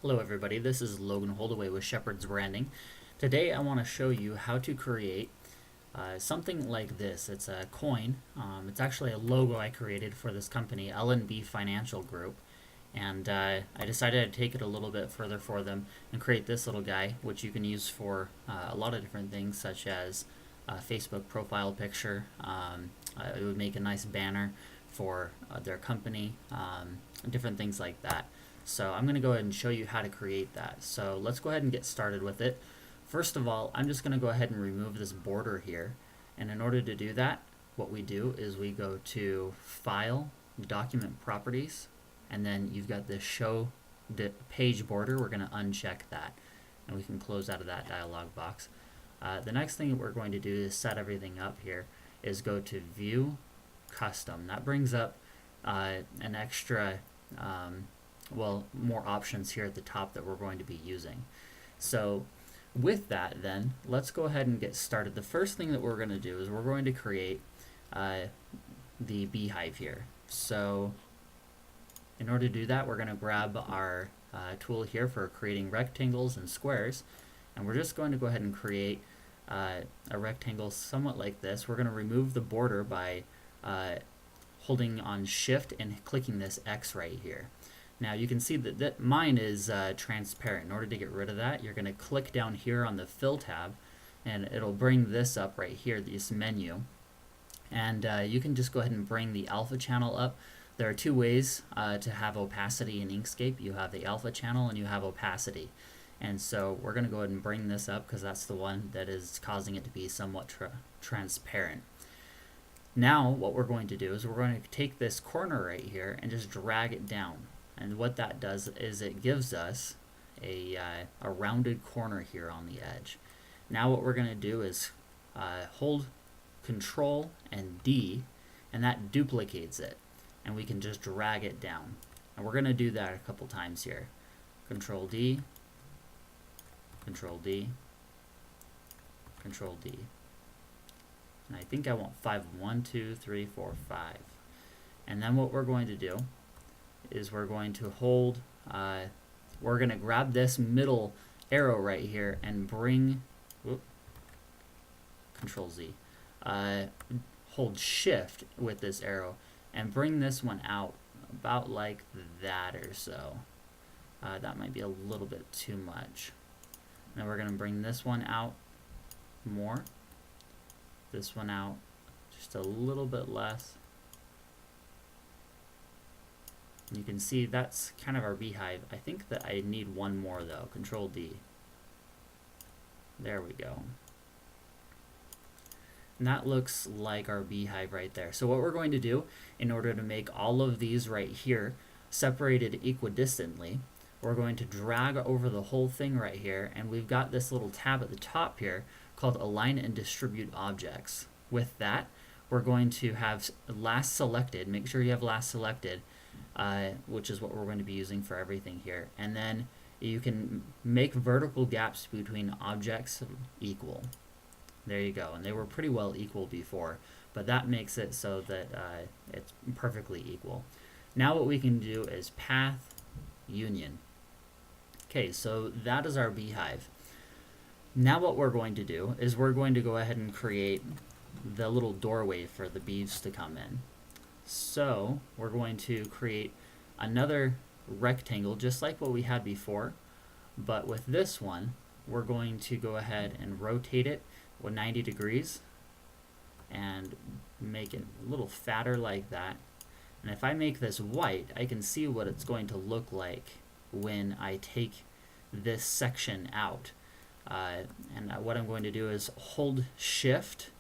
Hello everybody, this is Logan Holdaway with Shepherd's Branding. Today I want to show you how to create something like this. It's a coin. It's actually a logo I created for this company, L&B Financial Group. And I decided to take it a little bit further for them and create this little guy, which you can use for a lot of different things, such as a Facebook profile picture. It would make a nice banner for their company, different things like that. So I'm going to go ahead and show you how to create that. So let's go ahead and get started with it. First of all, I'm just going to go ahead and remove this border here. And in order to do that, what we do is we go to File, Document Properties, and then you've got this Show Page Border. We're going to uncheck that, and we can close out of that dialog box. The next thing that we're going to do is set everything up here is go to View, Custom. That brings up an extra more options here at the top that we're going to be using. So with that, then let's go ahead and get started. The first thing that we're going to do is we're going to create the beehive here. So in order to do that, we're going to grab our tool here for creating rectangles and squares, and we're just going to go ahead and create a rectangle somewhat like this. We're going to remove the border by holding on Shift and clicking this X right here. Now you can see that mine is transparent. In order to get rid of that, you're going to click down here on the Fill tab, and it'll bring this up right here, this menu. And you can just go ahead and bring the alpha channel up. There are two ways to have opacity in Inkscape. You have the alpha channel and you have opacity. And so we're going to go ahead and bring this up because that's the one that is causing it to be somewhat transparent. Now what we're going to do is we're going to take this corner right here and just drag it down. And what that does is it gives us a rounded corner here on the edge. Now what we're going to do is hold Control and D, and that duplicates it. And we can just drag it down. And we're going to do that a couple times here. Control D, Control D, Control D. And I think I want 5. 1, 2, 3, 4, 5. And then what we're going to do is we're going to hold, we're going to grab this middle arrow right here and bring, Control Z, hold Shift with this arrow and bring this one out about like that or so. That might be a little bit too much. Now we're going to bring this one out more, this one out just a little bit less. You can see that's kind of our beehive. I think that I need one more though. Control D. There we go. And that looks like our beehive right there. So what we're going to do in order to make all of these right here separated equidistantly, we're going to drag over the whole thing right here, and we've got this little tab at the top here called Align and Distribute Objects. With that, we're going to have last selected. Make sure you have last selected, which is what we're going to be using for everything here. And then you can make vertical gaps between objects equal. There you go. And they were pretty well equal before, but that makes it so that it's perfectly equal. Now what we can do is Path Union. Okay, so that is our beehive. Now what we're going to do is we're going to go ahead and create the little doorway for the bees to come in. So we're going to create another rectangle just like what we had before, but with this one we're going to go ahead and rotate it with 90 degrees and make it a little fatter like that. And if I make this white, I can see what it's going to look like when I take this section out. And what I'm going to do is hold Shift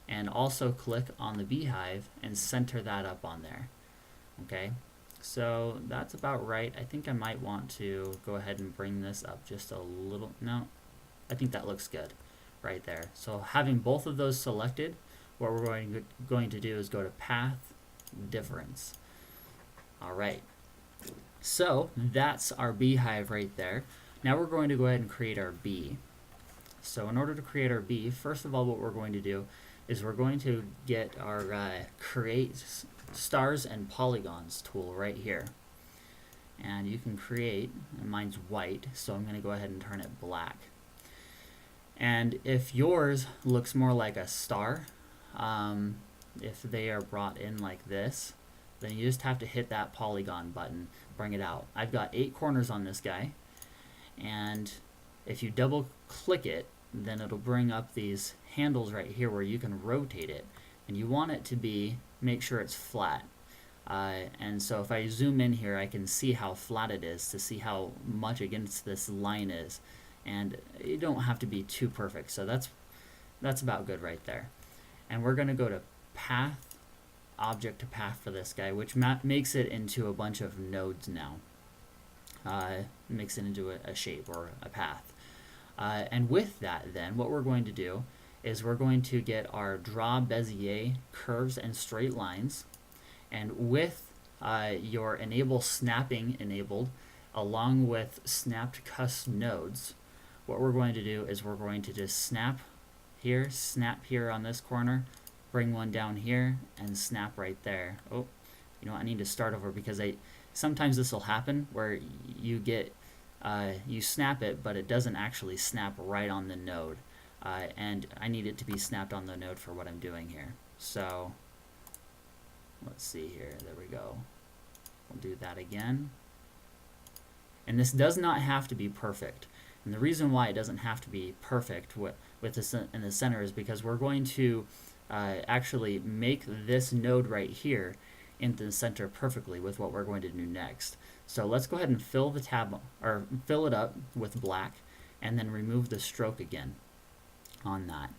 and also click on the beehive and center that up on there. Okay, so that's about right. I think I might want to go ahead and bring this up just a little. No, I think that looks good right there. So having both of those selected, what we're going to do is go to Path Difference. All right, so that's our beehive right there. Now we're going to go ahead and create our bee. So in order to create our bee, first of all, what we're going to do is we're going to get our Create Stars and Polygons tool right here. and you can create, and mine's white, so I'm going to go ahead and turn it black. And if yours looks more like a star, if they are brought in like this, then you just have to hit that polygon button, bring it out. I've got 8 corners on this guy, and if you double click it, then it'll bring up these handles right here where you can rotate it, and you want it to be, make sure it's flat. And so if I zoom in here, I can see how flat it is to see how much against this line is, and you don't have to be too perfect, so that's about good right there. And we're going to go to path, object to path for this guy, which makes it into a bunch of nodes now. Makes it into a shape or a path. And with that, then, what we're going to do is we're going to get our draw Bezier curves and straight lines, and with your enable snapping enabled, along with snapped custom nodes, what we're going to do is we're going to just snap here on this corner, bring one down here, and snap right there. Oh, you know, I need to start over because sometimes this will happen where you get you snap it, but it doesn't actually snap right on the node, and I need it to be snapped on the node for what I'm doing here. So let's see here. There we go. We'll do that again. And this does not have to be perfect. And the reason why it doesn't have to be perfect with this in the center is because we're going to actually make this node right here into the center perfectly with what we're going to do next. So let's go ahead and fill the tab, or fill it up with black, and then remove the stroke again on that.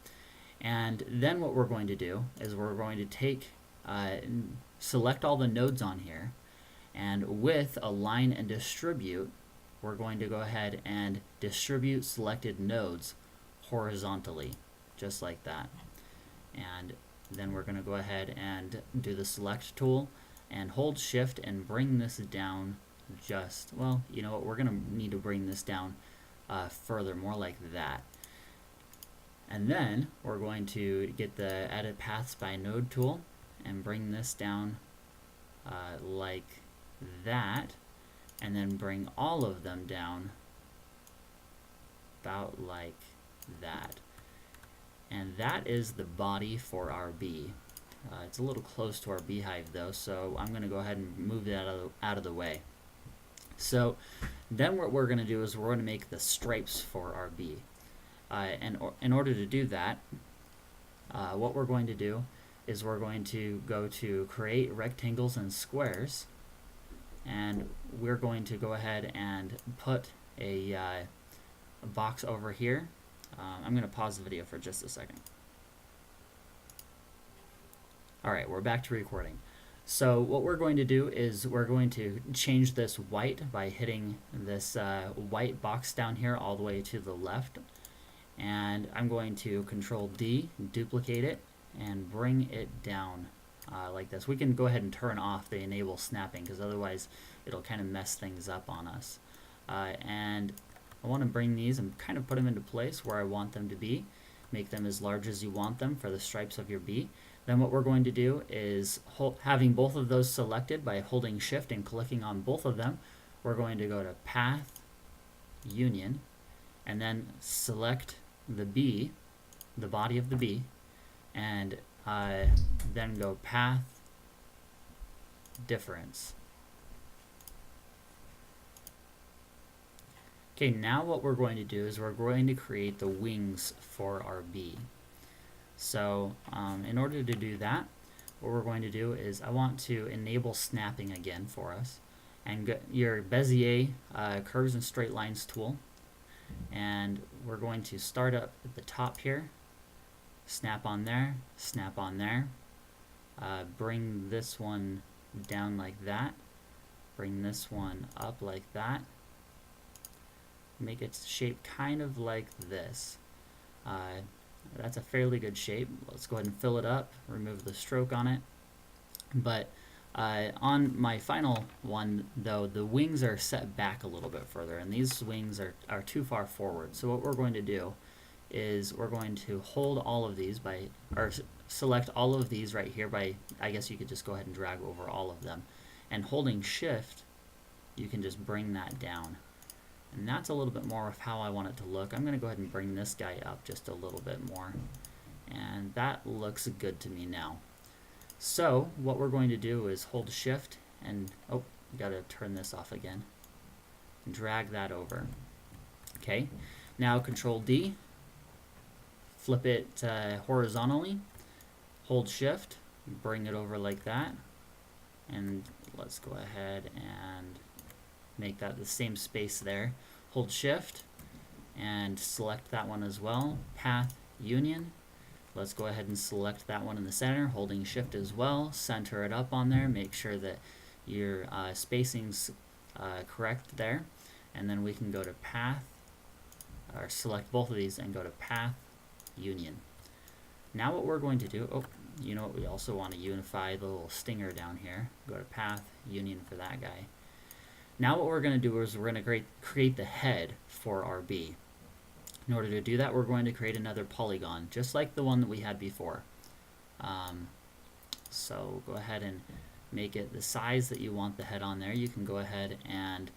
And then what we're going to do is we're going to take, select all the nodes on here, and with align and distribute, we're going to go ahead and distribute selected nodes horizontally, just like that. And then we're going to go ahead and do the select tool and hold shift and bring this down just, well, you know what, we're going to need to bring this down further, more like that. And then we're going to get the edit paths by node tool and bring this down like that, and then bring all of them down about like that. And that is the body for our bee. It's a little close to our beehive though, so I'm going to go ahead and move that out of the way. So then what we're going to do is we're going to make the stripes for our bee. And in order to do that, what we're going to do is we're going to go to create rectangles and squares, and we're going to go ahead and put a box over here. I'm going to pause the video for just a second. Alright, we're back to recording. So what we're going to do is we're going to change this white by hitting this white box down here all the way to the left. And I'm going to Control D, duplicate it, and bring it down like this. We can go ahead and turn off the enable snapping because otherwise it'll kind of mess things up on us. And I want to bring these and kind of put them into place where I want them to be. Make them as large as you want them for the stripes of your bee. Then what we're going to do is, having both of those selected by holding shift and clicking on both of them, we're going to go to Path, Union, and then select the bee, the body of the bee, and then go Path, Difference. Okay, now what we're going to do is we're going to create the wings for our bee. So in order to do that, what we're going to do is I want to enable snapping again for us, and get your Bezier curves and straight lines tool, and we're going to start up at the top here, snap on there, bring this one down like that, bring this one up like that, make its shape kind of like this. That's a fairly good shape. Let's go ahead and fill it up, remove the stroke on it. But on my final one though, the wings are set back a little bit further, and these wings are too far forward. So what we're going to do is we're going to hold all of these by, or select all of these right here by, I guess you could just go ahead and drag over all of them, and holding shift you can just bring that down. And that's a little bit more of how I want it to look. I'm going to go ahead and bring this guy up just a little bit more. And that looks good to me now. So what we're going to do is hold shift and, oh, gotta turn this off again. Drag that over. Okay, now control D, flip it horizontally, hold shift, bring it over like that, and let's go ahead and make that the same space there. Hold shift and select that one as well, path union. Let's go ahead and select that one in the center, holding shift as well, center it up on there, make sure that your spacing's correct there, and then we can go to path, or select both of these and go to path union. Now what we're going to do, oh, you know what, we also want to unify the little stinger down here. Go to path union for that guy. Now what we're going to do is we're going to create the head for our bee. In order to do that, we're going to create another polygon, just like the one that we had before. So go ahead and make it the size that you want the head on there. You can go ahead and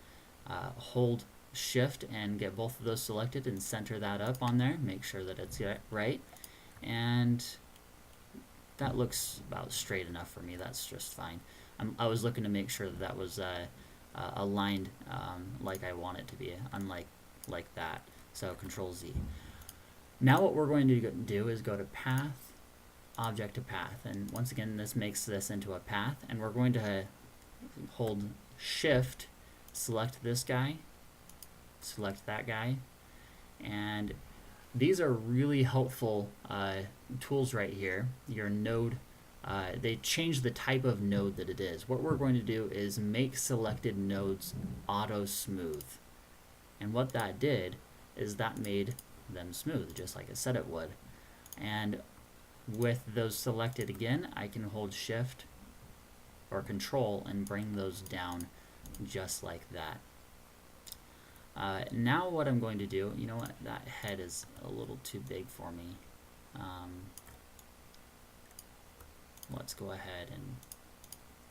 hold shift and get both of those selected and center that up on there. Make sure that it's right. And that looks about straight enough for me. That's just fine. I was looking to make sure that that was aligned like I want it to be, unlike like that. So Control Z. Now what we're going to do is go to Path, Object to Path, and once again this makes this into a path, and we're going to hold Shift, select this guy, select that guy, and these are really helpful tools right here. Your node, they change the type of node that it is. What we're going to do is make selected nodes auto smooth, and what that did is that made them smooth, just like it said it would. And with those selected again, I can hold shift or control and bring those down just like that. Now what I'm going to do, you know what, that head is a little too big for me. Let's go ahead and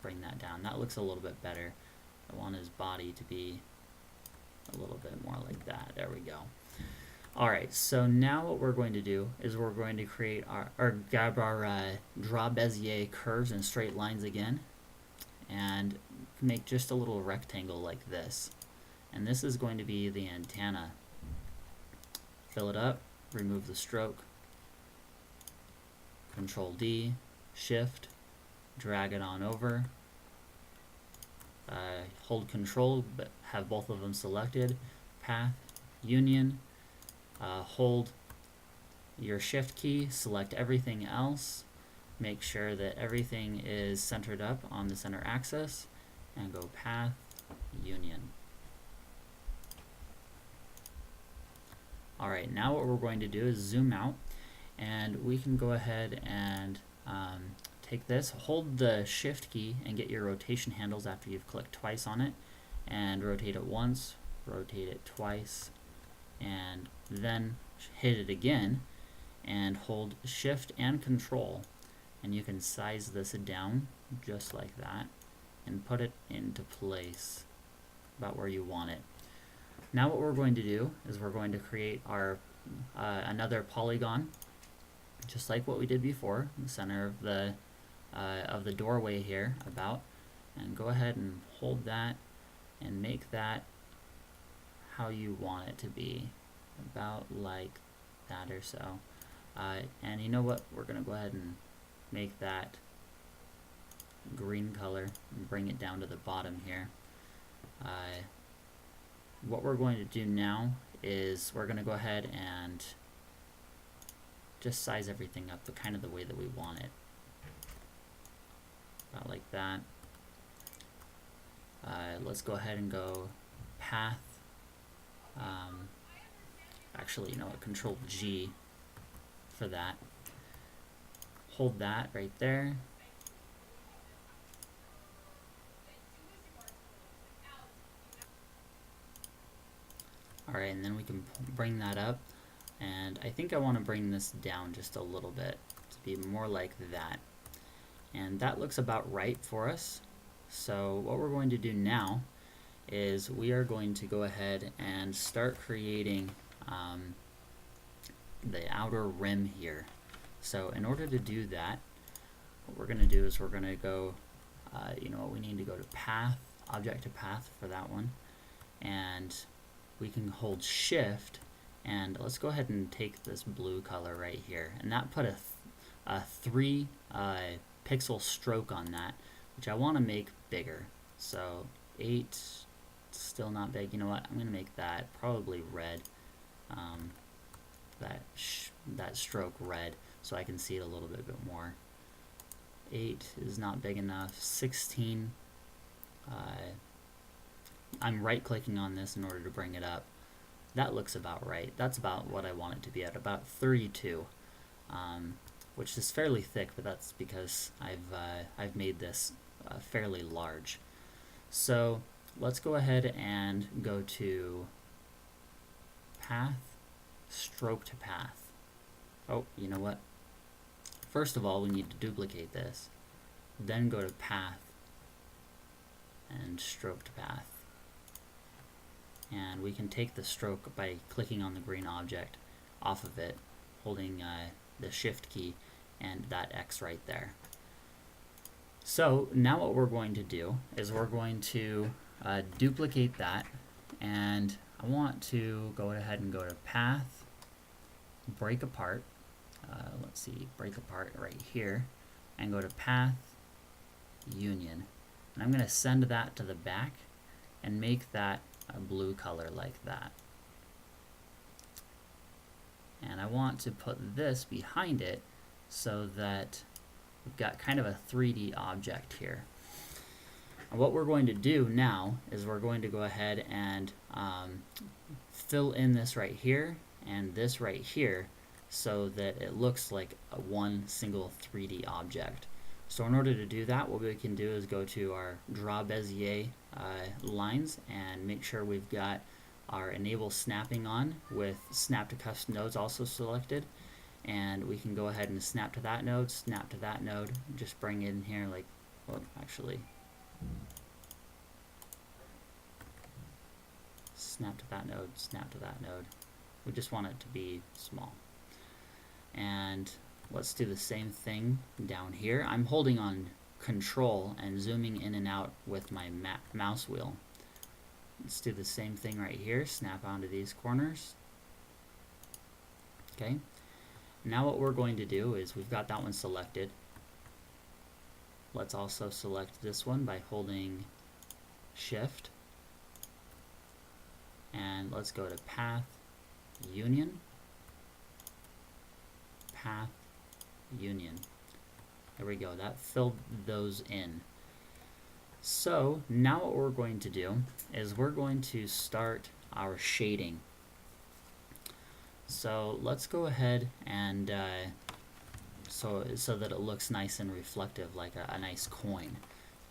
bring that down. That looks a little bit better. I want his body to be a little bit more like that. There we go. Alright, so now what we're going to do is we're going to create grab our draw Bezier curves and straight lines again, and make just a little rectangle like this. And this is going to be the antenna. Fill it up, remove the stroke, Control D, Shift, drag it on over, hold Control but have both of them selected, Path, Union, hold your Shift key, select everything else, make sure that everything is centered up on the center axis, and go Path, Union. Alright, now what we're going to do is zoom out, and we can go ahead and take this, hold the Shift key and get your rotation handles after you've clicked twice on it, and rotate it once, rotate it twice, and then hit it again and hold Shift and Control, and you can size this down just like that and put it into place about where you want it. Now what we're going to do is we're going to create our another polygon just like what we did before in the center of the doorway here about, and go ahead and hold that and make that how you want it to be, about like that or so. And you know what, we're gonna go ahead and make that green color and bring it down to the bottom here. What we're going to do now is we're gonna go ahead and just size everything up the kind of the way that we want it, about like that. Let's go ahead and go path. Actually, you know what, Control G for that. Hold that right there. Alright, and then we can bring that up, and I think I want to bring this down just a little bit to be more like that. And that looks about right for us. So what we're going to do now is we are going to go ahead and start creating the outer rim here. So in order to do that, what we're going to do is we're going to go, we need to go to path, object to path for that one, and we can hold shift, and let's go ahead and take this blue color right here, and that put a 3 pixel stroke on that, which I want to make bigger. So 8, still not big. You know what, I'm going to make that probably red, that stroke red, so I can see it a little bit more. 8 is not big enough. 16, I'm right clicking on this in order to bring it up. That looks about right. That's about what I want it to be at, about 32, which is fairly thick, but that's because I've made this fairly large. So let's go ahead and go to path, stroke to path. Oh, you know what? First of all, we need to duplicate this, then go to path and stroke to path. And we can take the stroke by clicking on the green object off of it, holding the shift key and that X right there. So now what we're going to do is we're going to duplicate that, and I want to go ahead and go to path, break apart. Let's see, break apart right here, and go to path, union. And I'm going to send that to the back and make that a blue color like that. And I want to put this behind it so that we've got kind of a 3D object here. And what we're going to do now is we're going to go ahead and fill in this right here and this right here so that it looks like one single 3D object. So in order to do that, what we can do is go to our Draw Bezier lines and make sure we've got our Enable Snapping on with Snap to Custom Nodes also selected. And we can go ahead and snap to that node, snap to that node, just bring it in here like, well, actually, snap to that node, snap to that node. We just want it to be small. And let's do the same thing down here. I'm holding on Control and zooming in and out with my mouse wheel. Let's do the same thing right here. Snap onto these corners. Okay. Now what we're going to do is we've got that one selected. Let's also select this one by holding Shift. And let's go to Path, Union, Path, Union. There we go, that filled those in. So now what we're going to do is we're going to start our shading. So let's go ahead and so that it looks nice and reflective, like a nice coin.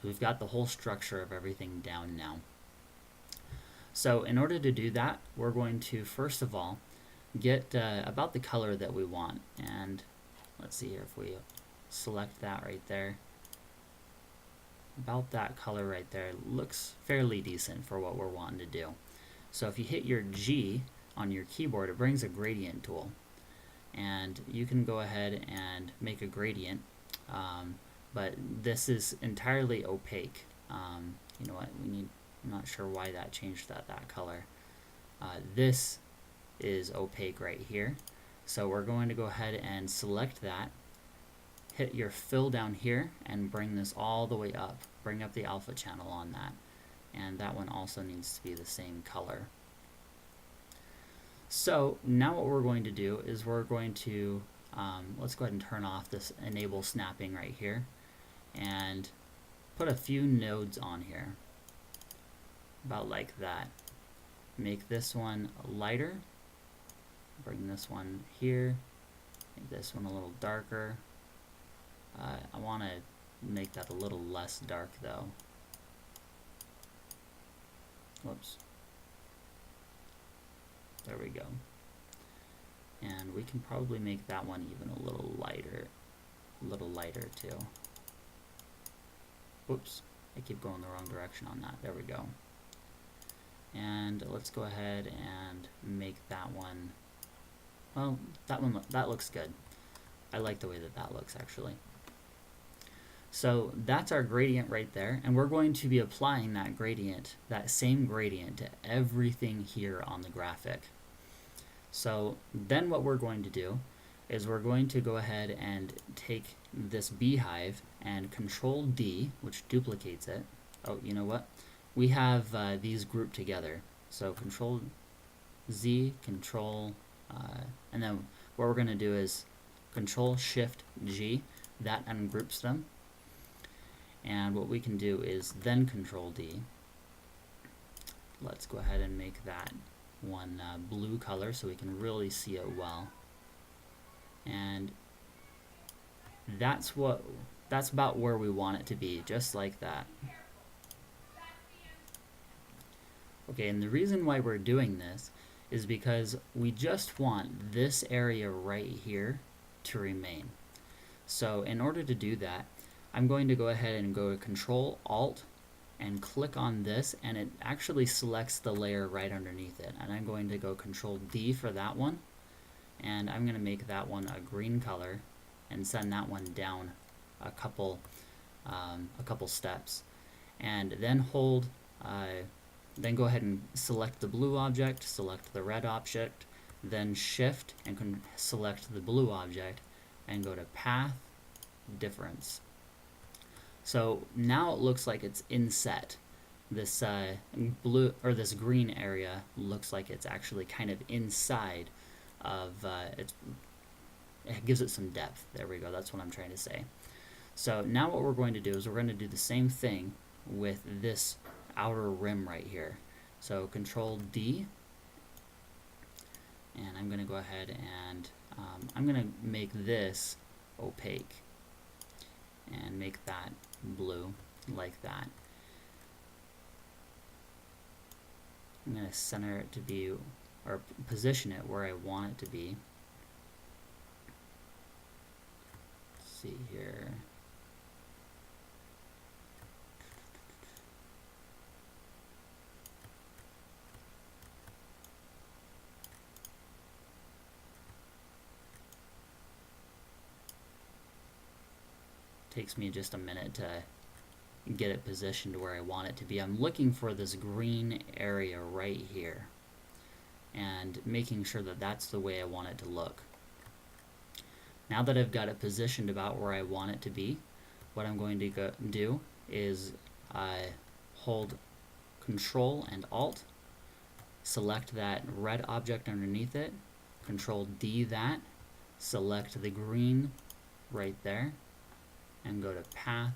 We've got the whole structure of everything down now. So in order to do that, we're going to first of all get about the color that we want. And let's see here, if we select that right there, about that color right there looks fairly decent for what we're wanting to do. So if you hit your G on your keyboard, it brings a gradient tool, and you can go ahead and make a gradient, but this is entirely opaque. You know what, I'm not sure why that changed that color. This is opaque right here, so we're going to go ahead and select that, hit your fill down here, and bring this all the way up. Bring up the alpha channel on that, and that one also needs to be the same color. So now what we're going to do is we're going to, let's go ahead and turn off this enable snapping right here and put a few nodes on here, about like that. Make this one lighter, bring this one here, make this one a little darker. I want to make that a little less dark though. Whoops. There we go. And we can probably make that one even a little lighter too. Whoops, I keep going the wrong direction on that. There we go. And let's go ahead and make that one, well, that looks good. I like the way that that looks actually. So that's our gradient right there, and we're going to be applying that gradient, that same gradient, to everything here on the graphic. So then what we're going to do is we're going to go ahead and take this beehive and Control D, which duplicates it. Oh, you know what? We have these grouped together. So Control Z, Control, and then what we're going to do is Control Shift G, that ungroups them. And what we can do is then Control D. Let's go ahead and make that one blue color so we can really see it well. And that's about where we want it to be, just like that. Okay, and the reason why we're doing this is because we just want this area right here to remain. So in order to do that, I'm going to go ahead and go to Control Alt and click on this, and it actually selects the layer right underneath it. And I'm going to go Control D for that one, and I'm going to make that one a green color and send that one down a couple steps, and then hold. Then go ahead and select the blue object, select the red object, then Shift and select the blue object, and go to Path, Difference. So now it looks like it's inset. This blue or this green area looks like it's actually kind of inside of it gives it some depth. There we go. That's what I'm trying to say. So now what we're going to do is we're going to do the same thing with this outer rim right here. So Control D, and I'm going to go ahead and I'm going to make this opaque and make that blue like that. I'm going to center it to be, or position it where I want it to be. Let's see here. Takes me just a minute to get it positioned where I want it to be. I'm looking for this green area right here and making sure that that's the way I want it to look. Now that I've got it positioned about where I want it to be, what I'm going to do is hold Control and Alt, select that red object underneath it, Control D that, select the green right there, and go to Path,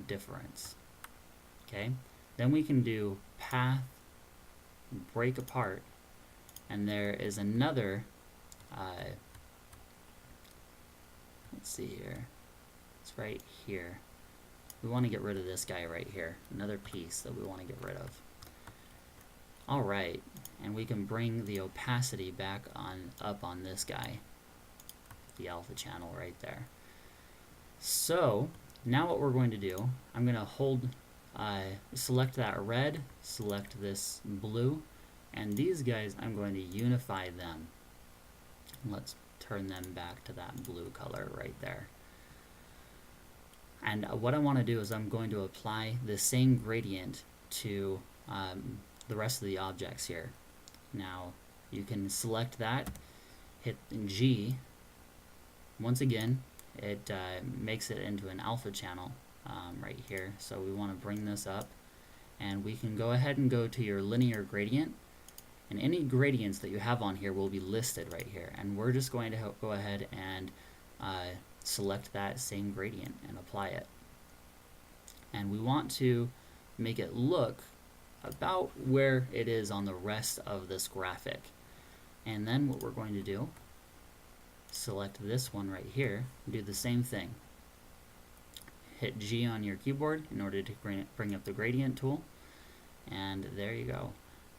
Difference. Okay, then we can do Path, Break Apart, and there is another, let's see here, it's right here. We want to get rid of this guy right here, another piece that we want to get rid of. Alright, and we can bring the opacity back up on this guy, the alpha channel right there. So now what we're going to do, I'm going to hold, select that red, select this blue, and these guys I'm going to unify them. Let's turn them back to that blue color right there. And what I want to do is I'm going to apply the same gradient to the rest of the objects here. Now you can select that, hit G. Once again, it makes it into an alpha channel right here. So we want to bring this up, and we can go ahead and go to your linear gradient, and any gradients that you have on here will be listed right here. And we're just going to go ahead and select that same gradient and apply it. And we want to make it look about where it is on the rest of this graphic. And then what we're going to do, select this one right here, do the same thing. Hit G on your keyboard in order to bring up the gradient tool, and there you go.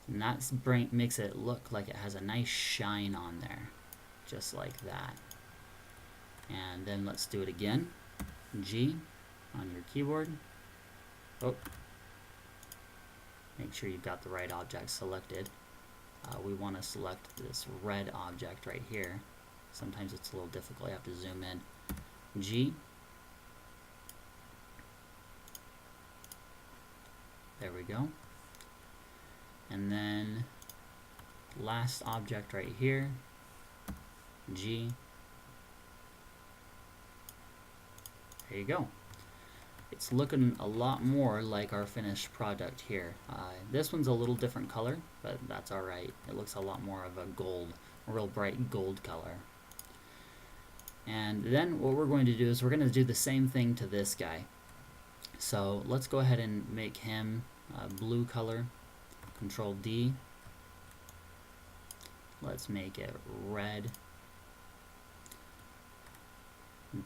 And that makes it look like it has a nice shine on there, just like that. And then let's do it again. G on your keyboard. Oh. make sure you've got the right object selected. We want to select this red object right here. Sometimes it's a little difficult, you have to zoom in. G. There we go. And then last object right here, G. There you go. It's looking a lot more like our finished product here. This one's a little different color, but that's alright. It looks a lot more of a gold, a real bright gold color. And then what we're going to do is we're going to do the same thing to this guy. So let's go ahead and make him blue color. Control D. Let's make it red.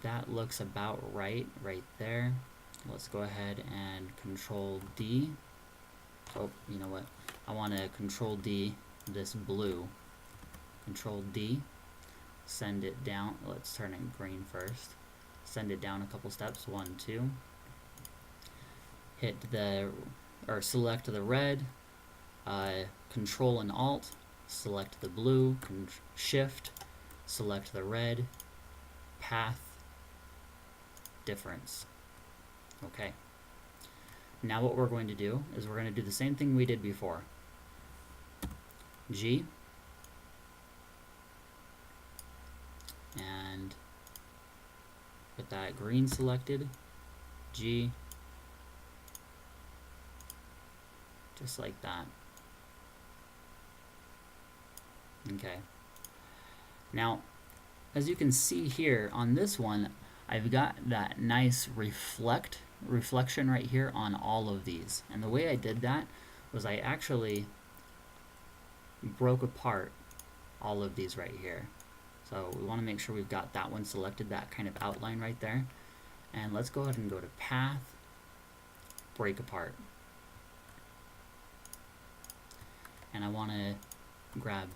That looks about right there. Let's go ahead and Control D. Oh, you know what? I want to Control D this blue. Control D. Send it down. Let's turn it green first. Send it down a couple steps. 1, 2. Hit the, or select the red. Control and Alt. Select the blue. Shift. Select the red. Path. Difference. Okay. Now what we're going to do is we're going to do the same thing we did before. G. And with that green selected, G. Just like that. Okay. Now, as you can see here on this one, I've got that nice reflection right here on all of these. And the way I did that was I actually broke apart all of these right here. So we want to make sure we've got that one selected, that kind of outline right there. And let's go ahead and go to Path, Break Apart. And I want to grab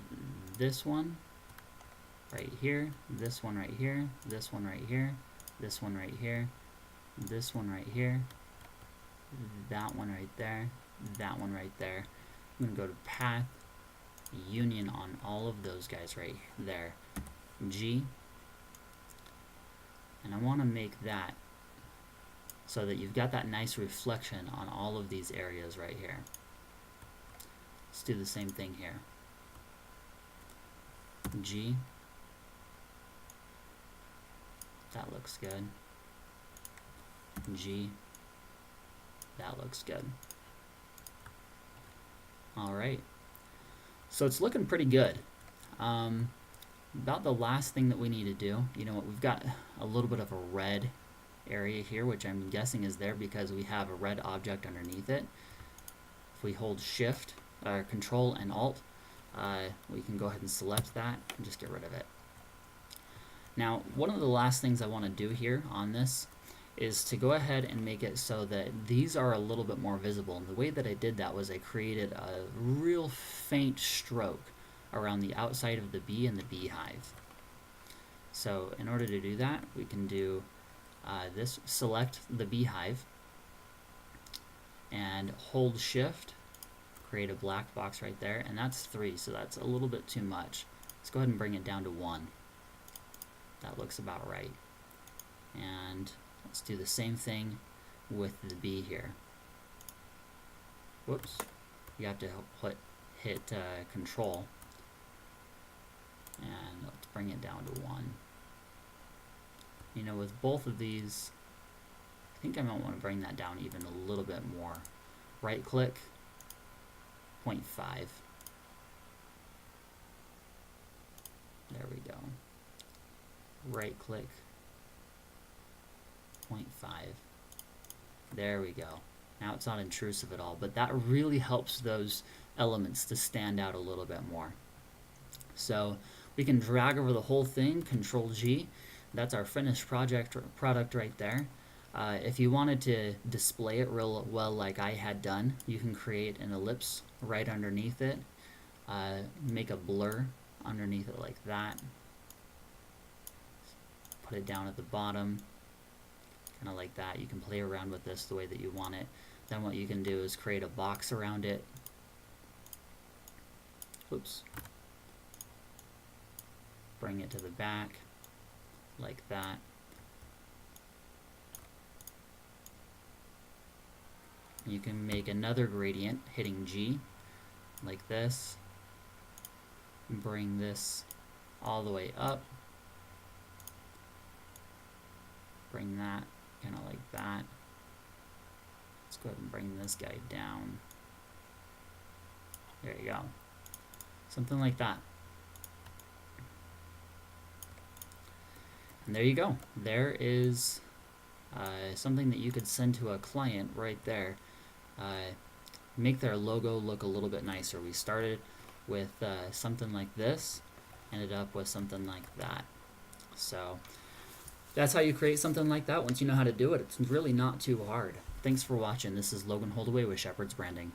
this one right here, this one right here, this one right here, this one right here, this one right here, that one right there, that one right there. I'm going to go to Path, Union on all of those guys right there. G. And I want to make that so that you've got that nice reflection on all of these areas right here. Let's do the same thing here. G. That looks good. G. That looks good. Alright. So it's looking pretty good. About the last thing that we need to do, you know what, we've got a little bit of a red area here, which I'm guessing is there because we have a red object underneath it. If we hold Shift, or Control and Alt, we can go ahead and select that and just get rid of it. Now, one of the last things I want to do here on this is to go ahead and make it so that these are a little bit more visible. And the way that I did that was I created a real faint stroke around the outside of the bee and the beehive. So in order to do that, we can do this, select the beehive, and hold Shift, create a black box right there, and that's 3, so that's a little bit too much. Let's go ahead and bring it down to 1. That looks about right. And let's do the same thing with the bee here. Whoops. You have to hit Control. And let's bring it down to 1. You know, with both of these, I think I might want to bring that down even a little bit more. Right click, 0.5. There we go. Right click, 0.5. There we go. Now it's not intrusive at all, but that really helps those elements to stand out a little bit more. So we can drag over the whole thing, Control G. That's our finished product right there. If you wanted to display it real well like I had done, you can create an ellipse right underneath it. Make a blur underneath it like that. Put it down at the bottom, kind of like that. You can play around with this the way that you want it. Then what you can do is create a box around it. Oops. Bring it to the back, like that. You can make another gradient hitting G, like this. Bring this all the way up. Bring that kind of like that. Let's go ahead and bring this guy down. There you go. Something like that. And there you go. There is something that you could send to a client right there. Make their logo look a little bit nicer. We started with something like this, ended up with something like that. So that's how you create something like that. Once you know how to do it, it's really not too hard. Thanks for watching. This is Logan Holdaway with Shepherd's Branding.